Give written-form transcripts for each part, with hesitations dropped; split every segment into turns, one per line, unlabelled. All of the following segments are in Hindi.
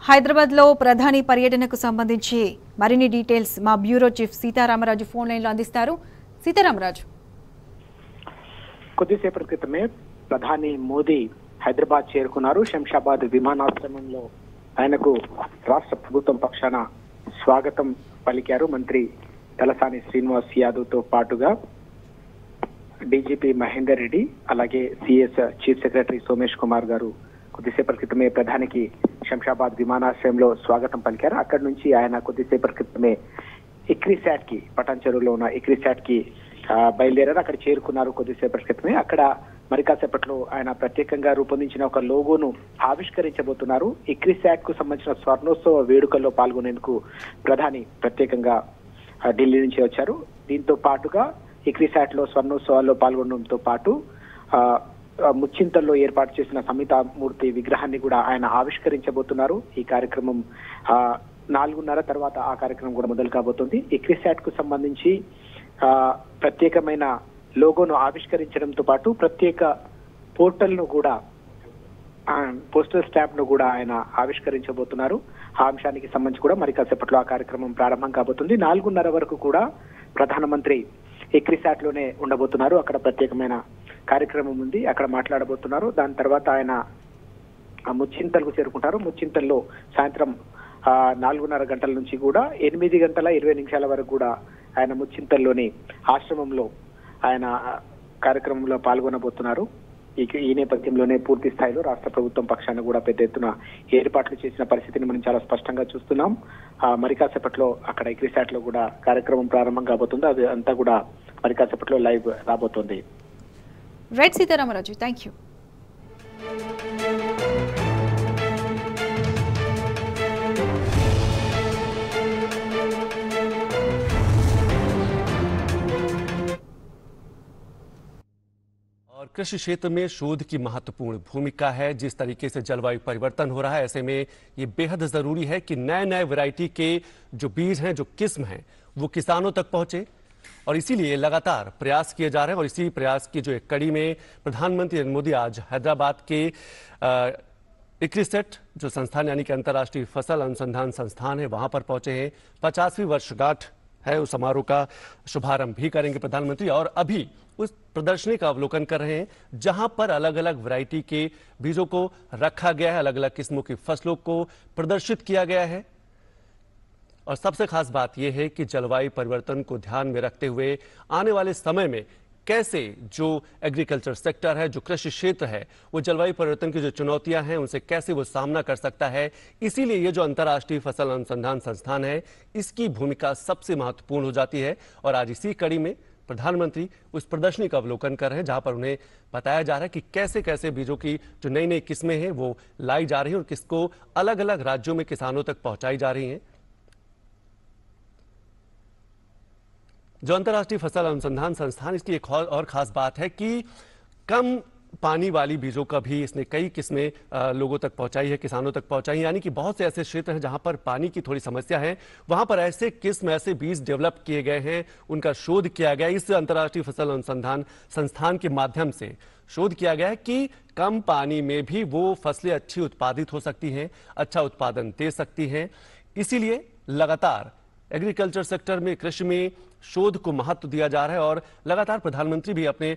హైదరాబాద్లో ప్రధాని పర్యటనకు సంబంధించి మరిన్ని డీటెయిల్స్ మా బ్యూరో చీఫ్ సీతారామరాజు ఫోన్ లైన్లో అందిస్తారు. సీతారామరాజు,
కొద్దిసేపటి క్రితమే ప్రధాని మోదీ హైదరాబాద్ చేరుకున్నారు. శంషాబాద్ విమానాశ్రయంలో ఆయనకు రాష్ట్ర ప్రభుత్వం పక్షాన స్వాగతం పలికారు. మంత్రి తలసాని శ్రీనివాస్ యాదవ్ తో పాటుగా డీజీపీ మహేందర్ రెడ్డి, అలాగే CS chief secretary Somesh Kumar గారు కొద్దిసేపటి క్రితమే ప్రధానికి శంషాబాద్ విమానాశ్రయంలో స్వాగతం పలికారు. అక్కడి నుంచి ఆయన కొద్దిసేపటి క్రితమే ఇక్రిసాట్ కి, పటాన్ చెరువులో ఉన్న ఇక్రిసాట్ కి బయలుదేరారు. అక్కడ చేరుకున్నారు కొద్దిసేపటి క్రితమే. అక్కడ మరి కాసేపట్లో ఆయన ప్రత్యేకంగా రూపొందించిన ఒక లోగోను ఆవిష్కరించబోతున్నారు. ఇక్రిసాట్ కు సంబంధించిన స్వర్ణోత్సవ వేడుకల్లో పాల్గొనేందుకు ప్రధాని ప్రత్యేకంగా ఢిల్లీ నుంచి వచ్చారు. దీంతో పాటుగా ఇక్రిసాట్ లో స్వర్ణోత్సవాల్లో పాల్గొనడంతో పాటు ముచ్చింతల్లో ఏర్పాటు చేసిన సమితామూర్తి విగ్రహాన్ని కూడా ఆయన ఆవిష్కరించబోతున్నారు. ఈ కార్యక్రమం 4:30 తర్వాత ఆ కార్యక్రమం కూడా మొదలు కాబోతుంది. ఇక్రిసాట్ కు సంబంధించి ప్రత్యేకమైన లోగోను ఆవిష్కరించడంతో పాటు ప్రత్యేక పోస్టల్ స్టాంప్ ను కూడా ఆయన ఆవిష్కరించబోతున్నారు. ఆ అంశానికి సంబంధించి కూడా మరి కాసేపట్లో ఆ కార్యక్రమం ప్రారంభం కాబోతుంది. 4:30 వరకు కూడా ప్రధానమంత్రి ఇక్రిసాట్ లోనే ఉండబోతున్నారు. అక్కడ ప్రత్యేకమైన కార్యక్రమం ఉంది, అక్కడ మాట్లాడబోతున్నారు. దాని తర్వాత ఆయన ముచ్చింతలకు చేరుకుంటారు. ముచ్చింతల్లో సాయంత్రం 4:30 గంటల నుంచి కూడా 8:20 వరకు కూడా ఆయన ముచ్చింతల్లోని ఆశ్రమంలో ఆయన కార్యక్రమంలో పాల్గొనబోతున్నారు. ఈ నేపథ్యంలోనే పూర్తి స్థాయిలో రాష్ట్ర ప్రభుత్వం పక్షాన కూడా పెద్ద ఎత్తున ఏర్పాట్లు చేసిన పరిస్థితిని మనం చాలా స్పష్టంగా చూస్తున్నాం. మరి కాసేపట్లో అక్కడ ఇక్రిసాట్ లో కూడా కార్యక్రమం ప్రారంభం కాబోతుంది. అది అంతా కూడా మరి కాసేపట్లో లైవ్ రాబోతోంది.
Right Sitaramaraju, thank you.
और कृषि क्षेत्र में शोध की महत्वपूर्ण भूमिका है. जिस तरीके से जलवायु परिवर्तन हो रहा है, ऐसे में ये बेहद जरूरी है कि नए नए वैरायटी के जो बीज हैं, जो किस्म हैं, वो किसानों तक पहुंचे. और इसीलिए लगातार प्रयास किए जा रहे हैं. और इसी प्रयास की जो एक कड़ी में प्रधानमंत्री नरेंद्र मोदी आज हैदराबाद के इक्रिसेट जो संस्थान यानी कि अंतर्राष्ट्रीय फसल अनुसंधान संस्थान है, वहां पर पहुंचे हैं. 50वीं वर्षगांठ है, उस समारोह का शुभारंभ भी करेंगे प्रधानमंत्री. और अभी उस प्रदर्शनी का अवलोकन कर रहे हैं जहां पर अलग अलग वैरायटी के बीजों को रखा गया है, अलग अलग किस्मों की फसलों को प्रदर्शित किया गया है. और सबसे खास बात यह है कि जलवायु परिवर्तन को ध्यान में रखते हुए आने वाले समय में कैसे जो एग्रीकल्चर सेक्टर है, जो कृषि क्षेत्र है, वो जलवायु परिवर्तन की जो चुनौतियां हैं उनसे कैसे वो सामना कर सकता है. इसीलिए ये जो अंतर्राष्ट्रीय फसल अनुसंधान संस्थान है, इसकी भूमिका सबसे महत्वपूर्ण हो जाती है. और आज इसी कड़ी में प्रधानमंत्री उस प्रदर्शनी का अवलोकन कर रहे हैं जहां पर उन्हें बताया जा रहा है कि कैसे कैसे बीजों की जो नई नई किस्में हैं वो लाई जा रही हैं और किसको अलग अलग राज्यों में किसानों तक पहुंचाई जा रही हैं. जो अंतर्राष्ट्रीय फसल अनुसंधान संस्थान, इसकी एक और खास बात है कि कम पानी वाली बीजों का भी इसने कई किस्में लोगों तक पहुंचाई है, किसानों तक पहुंचाई है. यानी कि बहुत से ऐसे क्षेत्र हैं जहां पर पानी की थोड़ी समस्या है, वहां पर ऐसे किस्म, ऐसे बीज डेवलप किए गए हैं, उनका शोध किया गया. इस अंतर्राष्ट्रीय फसल अनुसंधान संस्थान के माध्यम से शोध किया गया है कि कम पानी में भी वो फसलें अच्छी उत्पादित हो सकती हैं, अच्छा उत्पादन दे सकती हैं. इसीलिए लगातार एग्रीकल्चर सेक्टर में, कृषि में शोध को महत्व दिया जा रहा है. और लगातार प्रधानमंत्री भी अपने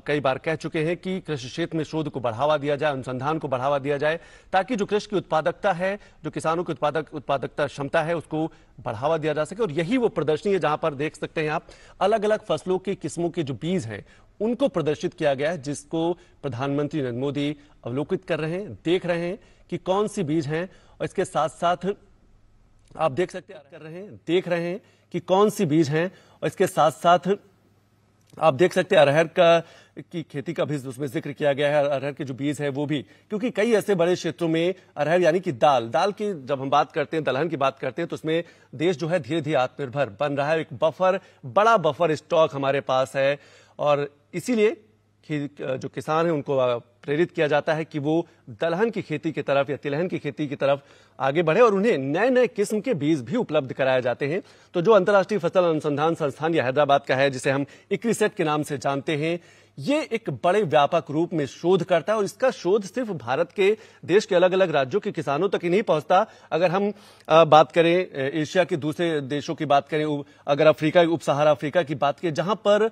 कई बार कह चुके हैं कि कृषि क्षेत्र में शोध को बढ़ावा दिया जाए, अनुसंधान को बढ़ावा दिया जाए, ताकि जो कृषि की उत्पादकता है, जो किसानों की उत्पादकता क्षमता है, उसको बढ़ावा दिया जा सके. और यही वो प्रदर्शनी है जहां पर देख सकते हैं आप अलग अलग फसलों की किस्मों के जो बीज हैं उनको प्रदर्शित किया गया है, जिसको प्रधानमंत्री नरेंद्र मोदी अवलोकित कर रहे हैं, देख रहे हैं कि कौन सी बीज हैं. और इसके साथ साथ आप देख सकते हैं, देख रहे हैं कि कौन सी बीज हैं. और इसके साथ साथ आप देख सकते हैं अरहर की खेती का भी उसमें जिक्र किया गया है. अरहर के जो बीज है वो भी, क्योंकि कई ऐसे बड़े क्षेत्रों में अरहर यानी कि दाल की जब हम बात करते हैं, दलहन की बात करते हैं, तो उसमें देश जो है धीरे धीरे आत्मनिर्भर बन रहा है. एक बड़ा बफर स्टॉक हमारे पास है. और इसीलिए जो किसान हैं उनको प्रेरित किया जाता है कि वो दलहन की खेती की तरफ या तिलहन की खेती की तरफ आगे बढ़े और उन्हें नए नए किस्म के बीज भी उपलब्ध कराए जाते हैं. तो जो अंतर्राष्ट्रीय फसल अनुसंधान संस्थान या हैदराबाद का है, जिसे हम इक्रिसेट के नाम से जानते हैं, ये एक बड़े व्यापक रूप में शोध करता है और इसका शोध सिर्फ भारत के देश के अलग अलग राज्यों के किसानों तक ही नहीं पहुंचता। अगर हम बात करें एशिया के दूसरे देशों की बात करें, अगर अफ्रीका, उप सहारा अफ्रीका की बात करें,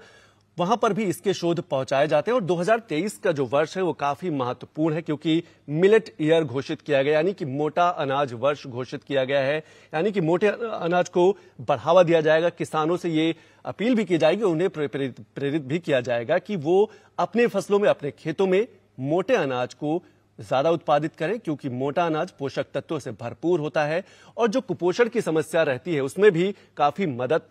वहां पर भी इसके शोध पहुंचाए जाते हैं। और 2023 का जो वर्ष है वो काफी महत्वपूर्ण है क्योंकि मिलेट ईयर घोषित किया गया, यानी कि मोटा अनाज वर्ष घोषित किया गया है। यानी कि मोटे अनाज को बढ़ावा दिया जाएगा। किसानों से ये अपील भी की जाएगी, उन्हें प्रेरित भी किया जाएगा कि वो अपने फसलों में, अपने खेतों में मोटे अनाज को ज्यादा उत्पादित करें, क्योंकि मोटा अनाज पोषक तत्वों से भरपूर होता है और जो कुपोषण की समस्या रहती है उसमें भी काफी मदद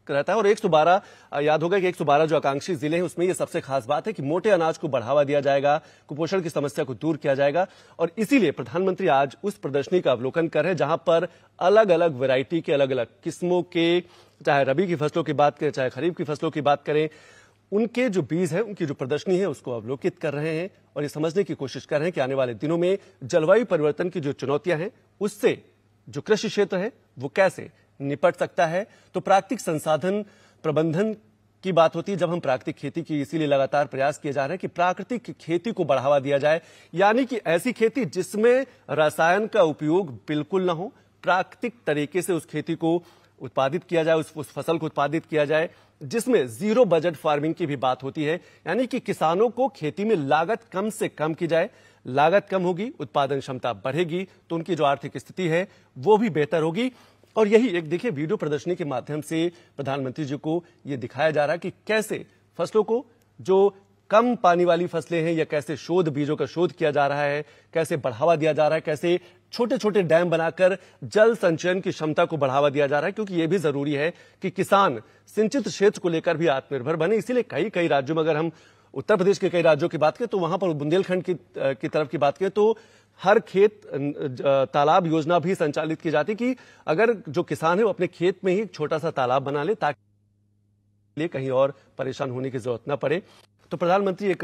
रहता है। और 112, याद होगा कि 112 जो आकांक्षी जिले हैं उसमें ये सबसे खास बात है कि मोटे अनाज को बढ़ावा दिया जाएगा, कुपोषण की समस्या को दूर किया जाएगा। और इसीलिए प्रधानमंत्री आज उस प्रदर्शनी का अवलोकन कर रहे हैं जहां पर अलग अलग वैरायटी के, अलग अलग किस्मों के, चाहे रबी की फसलों की बात करें, चाहे खरीफ की फसलों की बात करें, उनके जो बीज है, उनकी जो प्रदर्शनी है उसको अवलोकित कर रहे हैं और ये समझने की कोशिश कर रहे हैं कि आने वाले दिनों में जलवायु परिवर्तन की जो चुनौतियां हैं उससे जो कृषि क्षेत्र है वो कैसे निपट सकता है। तो प्राकृतिक संसाधन प्रबंधन की बात होती है जब हम प्राकृतिक खेती की, इसीलिए लगातार प्रयास किए जा रहे हैं कि प्राकृतिक खेती को बढ़ावा दिया जाए, यानी कि ऐसी खेती जिसमें रसायन का उपयोग बिल्कुल ना हो, प्राकृतिक तरीके से उस खेती को उत्पादित किया जाए, उस फसल को उत्पादित किया जाए, जिसमें जीरो बजट फार्मिंग की भी बात होती है, यानी कि किसानों को खेती में लागत कम से कम की जाए। लागत कम होगी, उत्पादन क्षमता बढ़ेगी, तो उनकी जो आर्थिक स्थिति है वो भी बेहतर होगी। और यही एक देखिए वीडियो प्रदर्शनी के माध्यम से प्रधानमंत्री जी को यह दिखाया जा रहा है कि कैसे फसलों को, जो कम पानी वाली फसलें हैं, या कैसे बीजों का शोध किया जा रहा है, कैसे बढ़ावा दिया जा रहा है, कैसे छोटे छोटे डैम बनाकर जल संचयन की क्षमता को बढ़ावा दिया जा रहा है, क्योंकि यह भी जरूरी है कि किसान सिंचित क्षेत्र को लेकर भी आत्मनिर्भर बने। इसीलिए कई राज्यों में, अगर हम उत्तर प्रदेश के कई राज्यों की बात करें तो वहां पर बुंदेलखंड की तरफ की बात करें तो हर खेत तालाब योजना भी संचालित की जाती कि अगर जो किसान है वो अपने खेत में ही एक छोटा सा तालाब बना ले ताकि कहीं और परेशान होने की जरूरत न पड़े। तो प्रधानमंत्री एक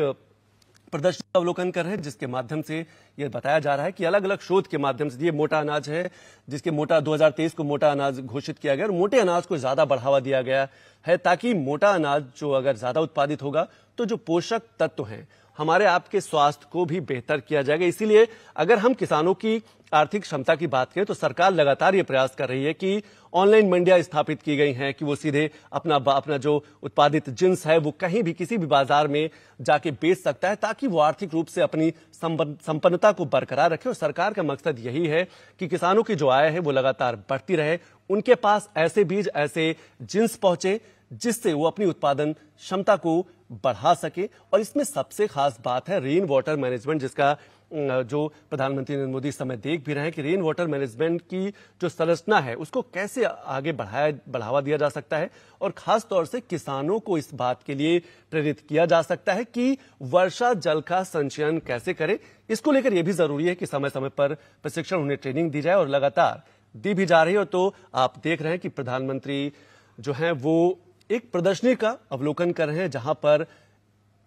प्रदर्शनी का अवलोकन कर रहे हैं जिसके माध्यम से यह बताया जा रहा है कि अलग अलग शोध के माध्यम से ये मोटा अनाज है, जिसके 2023 को मोटा अनाज घोषित किया गया और मोटे अनाज को ज्यादा बढ़ावा दिया गया है ताकि मोटा अनाज जो अगर ज्यादा उत्पादित होगा तो जो पोषक तत्व हैं हमारे आपके स्वास्थ्य को भी बेहतर किया जाएगा। इसीलिए अगर हम किसानों की आर्थिक क्षमता की बात करें तो सरकार लगातार ये प्रयास कर रही है कि ऑनलाइन मंडियां स्थापित की गई हैं कि वो सीधे अपना जो उत्पादित जिन्स है वो कहीं भी किसी भी बाजार में जाके बेच सकता है ताकि वो आर्थिक रूप से अपनी संपन्नता को बरकरार रखे। और सरकार का मकसद यही है कि किसानों की जो आय है वो लगातार बढ़ती रहे, उनके पास ऐसे बीज, ऐसे जिन्स पहुंचे जिससे वो अपनी उत्पादन क्षमता को बढ़ा सके। और इसमें सबसे खास बात है रेन वाटर मैनेजमेंट, जिसका जो प्रधानमंत्री नरेंद्र मोदी इस समय देख भी रहे हैं कि रेन वाटर मैनेजमेंट की जो संरचना है उसको कैसे आगे बढ़ावा दिया जा सकता है और खास तौर से किसानों को इस बात के लिए प्रेरित किया जा सकता है कि वर्षा जल का संचयन कैसे करें। इसको लेकर यह भी जरूरी है कि समय समय पर प्रशिक्षण, उन्हें ट्रेनिंग दी जाए और लगातार दी भी जा रही है। तो आप देख रहे हैं कि प्रधानमंत्री जो है वो एक प्रदर्शनी का अवलोकन कर रहे हैं जहां पर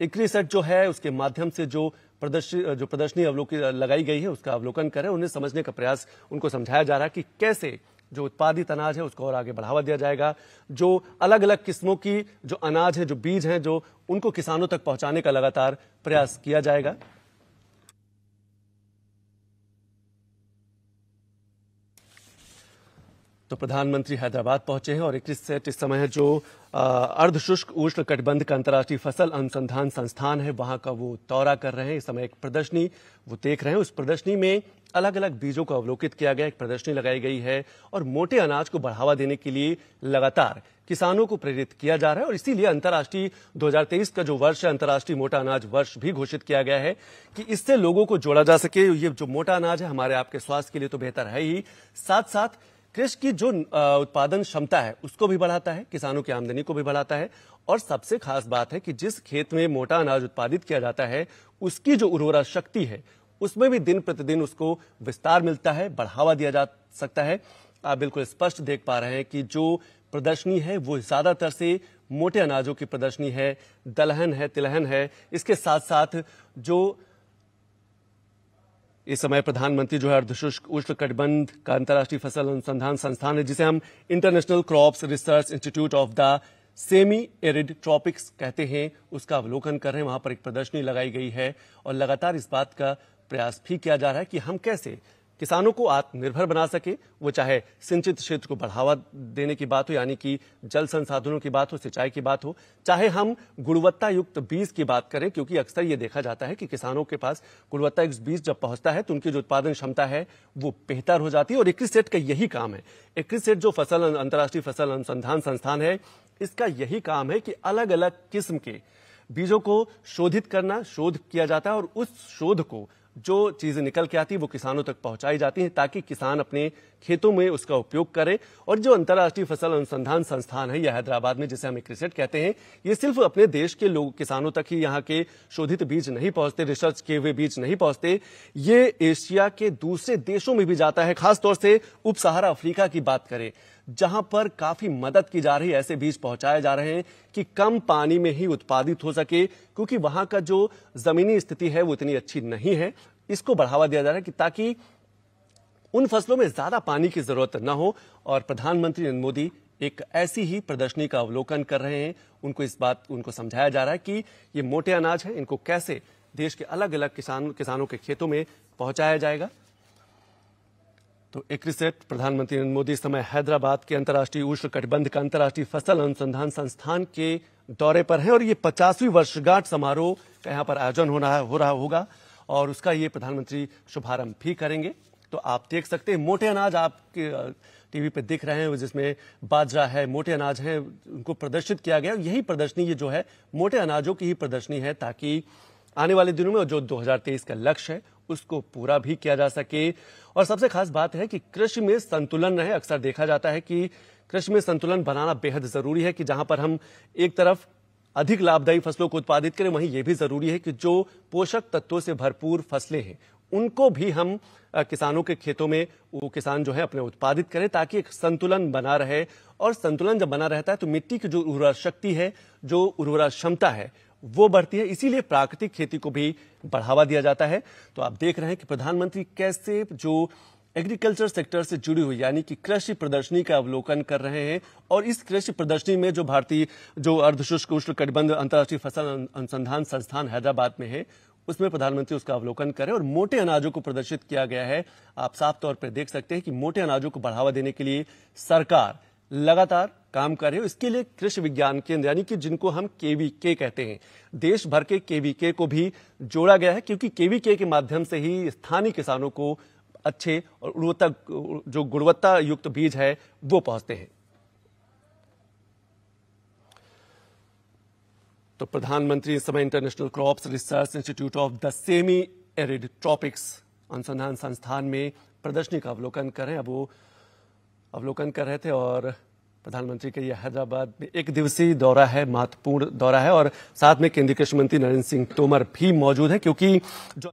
इक्रिसेट जो है उसके माध्यम से जो प्रदर्शनी लगाई गई है उसका अवलोकन कर रहे हैं। उन्हें समझने का प्रयास, उनको समझाया जा रहा है कि कैसे जो उत्पादित अनाज है उसको और आगे बढ़ावा दिया जाएगा, जो अलग अलग किस्मों की जो अनाज है, जो बीज हैं, जो उनको किसानों तक पहुंचाने का लगातार प्रयास किया जाएगा। तो प्रधानमंत्री हैदराबाद पहुंचे हैं और इक्रिसेट इस समय है जो अर्धशुष्क उष्ण कटिबंध का अंतर्राष्ट्रीय फसल अनुसंधान संस्थान है वहां का वो दौरा कर रहे हैं। इस समय एक प्रदर्शनी वो देख रहे हैं, उस प्रदर्शनी में अलग अलग बीजों को अवलोकित किया गया, एक प्रदर्शनी लगाई गई है और मोटे अनाज को बढ़ावा देने के लिए लगातार किसानों को प्रेरित किया जा रहा है। और इसीलिए अंतर्राष्ट्रीय 2023 का जो वर्ष है, अंतर्राष्ट्रीय मोटा अनाज वर्ष भी घोषित किया गया है कि इससे लोगों को जोड़ा जा सके। ये जो मोटा अनाज है हमारे आपके स्वास्थ्य के लिए तो बेहतर है ही, साथ साथ कृषि की जो उत्पादन क्षमता है उसको भी बढ़ाता है, किसानों की आमदनी को भी बढ़ाता है। और सबसे खास बात है कि जिस खेत में मोटा अनाज उत्पादित किया जाता है उसकी जो उर्वरा शक्ति है उसमें भी दिन प्रतिदिन उसको विस्तार मिलता है, बढ़ावा दिया जा सकता है। आप बिल्कुल स्पष्ट देख पा रहे हैं कि जो प्रदर्शनी है वो ज्यादातर से मोटे अनाजों की प्रदर्शनी है, दलहन है, तिलहन है। इसके साथ साथ जो इस समय प्रधानमंत्री जो है अर्धशुष्क उष्ण कटिबंध का अंतर्राष्ट्रीय फसल अनुसंधान संस्थान है जिसे हम international crops research institute of the semi arid tropics कहते हैं उसका अवलोकन कर रहे हैं। वहां पर एक प्रदर्शनी लगाई गई है और लगातार इस बात का प्रयास भी किया जा रहा है कि हम कैसे किसानों को आत्मनिर्भर बना सके, वो चाहे सिंचित क्षेत्र को बढ़ावा देने की बात हो, यानी कि जल संसाधनों की बात हो, सिंचाई की बात हो, चाहे हम गुणवत्ता युक्त बीज की बात करें, क्योंकि अक्सर ये देखा जाता है कि किसानों के पास गुणवत्ता युक्त बीज जब पहुंचता है तो उनकी जो उत्पादन क्षमता है वो बेहतर हो जाती है। और इक्रिसेट का यही काम है। इक्रिसेट जो अंतर्राष्ट्रीय फसल अनुसंधान संस्थान है, इसका यही काम है कि अलग अलग किस्म के बीजों को शोधित करना, शोध किया जाता है और उस शोध को जो चीजें निकल के आती है वो किसानों तक पहुंचाई जाती हैं ताकि किसान अपने खेतों में उसका उपयोग करें। और जो अंतर्राष्ट्रीय फसल अनुसंधान संस्थान है यह हैदराबाद में, जिसे हम इक्रिसेट कहते हैं, ये सिर्फ अपने देश के लोग किसानों तक ही यहाँ के शोधित बीज नहीं पहुंचते, रिसर्च किए हुए बीज नहीं पहुंचते, ये एशिया के दूसरे देशों में भी जाता है। खासतौर से उप सहारा अफ्रीका की बात करें, जहां पर काफी मदद की जा रही है, ऐसे बीज पहुंचाए जा रहे हैं कि कम पानी में ही उत्पादित हो सके, क्योंकि वहां का जो जमीनी स्थिति है वो इतनी अच्छी नहीं है। इसको बढ़ावा दिया जा रहा है कि ताकि उन फसलों में ज्यादा पानी की जरूरत न हो। और प्रधानमंत्री नरेंद्र मोदी एक ऐसी ही प्रदर्शनी का अवलोकन कर रहे हैं। उनको समझाया जा रहा है कि ये मोटे अनाज है, इनको कैसे देश के अलग अलग किसानों के खेतों में पहुंचाया जाएगा। तो इक्रिसेट प्रधानमंत्री नरेंद्र मोदी इस समय हैदराबाद के अंतर्राष्ट्रीय उष्णकटिबंध का अंतर्राष्ट्रीय फसल अनुसंधान संस्थान के दौरे पर है और ये 50वीं वर्षगांठ समारोह का यहाँ पर आयोजन हो रहा होगा और उसका ये प्रधानमंत्री शुभारंभ भी करेंगे। तो आप देख सकते हैं मोटे अनाज आपके टीवी पे दिख रहे हैं, जिसमें बाजरा है, मोटे अनाज है, उनको प्रदर्शित किया गया। यही प्रदर्शनी ये जो है मोटे अनाजों की ही प्रदर्शनी है ताकि आने वाले दिनों में जो 2023 का लक्ष्य है उसको पूरा भी किया जा सके। और सबसे खास बात है कि कृषि में संतुलन रहे। अक्सर देखा जाता है कि कृषि में संतुलन बनाना बेहद जरूरी है कि जहां पर हम एक तरफ अधिक लाभदायी फसलों को उत्पादित करें, वहीं यह भी जरूरी है कि जो पोषक तत्वों से भरपूर फसलें हैं उनको भी हम किसानों के खेतों में वो किसान जो है अपने उत्पादित करें ताकि एक संतुलन बना रहे। और संतुलन जब बना रहता है तो मिट्टी की जो उर्वरा शक्ति है, जो उर्वरा क्षमता है वो बढ़ती है। इसीलिए प्राकृतिक खेती को भी बढ़ावा दिया जाता है। तो आप देख रहे हैं कि प्रधानमंत्री कैसे जो एग्रीकल्चर सेक्टर से जुड़ी हुई यानी कि कृषि प्रदर्शनी का अवलोकन कर रहे हैं। और इस कृषि प्रदर्शनी में जो भारतीय जो अर्धशुष्क उष्णकटिबंध अंतर्राष्ट्रीय फसल अनुसंधान संस्थान हैदराबाद में है उसमें प्रधानमंत्री उसका अवलोकन करें। और मोटे अनाजों को प्रदर्शित किया गया है। आप साफ तौर पर देख सकते हैं कि मोटे अनाजों को बढ़ावा देने के लिए सरकार लगातार काम कर रही है। इसके लिए कृषि विज्ञान केंद्र यानी कि जिनको हम केवीके कहते हैं, देश भर के केवीके को भी जोड़ा गया है, क्योंकि केवीके के माध्यम से ही स्थानीय किसानों को अच्छे और जो गुणवत्ता युक्त बीज है वो पहुंचते हैं। तो प्रधानमंत्री इस समय international crops research institute of the semi arid tropics अनुसंधान संस्थान में प्रदर्शनी का अवलोकन कर रहे हैं। अब वो अवलोकन कर रहे थे और प्रधानमंत्री का यह हैदराबाद में एक दिवसीय दौरा है, महत्वपूर्ण दौरा है। और साथ में केंद्रीय कृषि मंत्री नरेंद्र सिंह तोमर भी मौजूद है, क्योंकि जो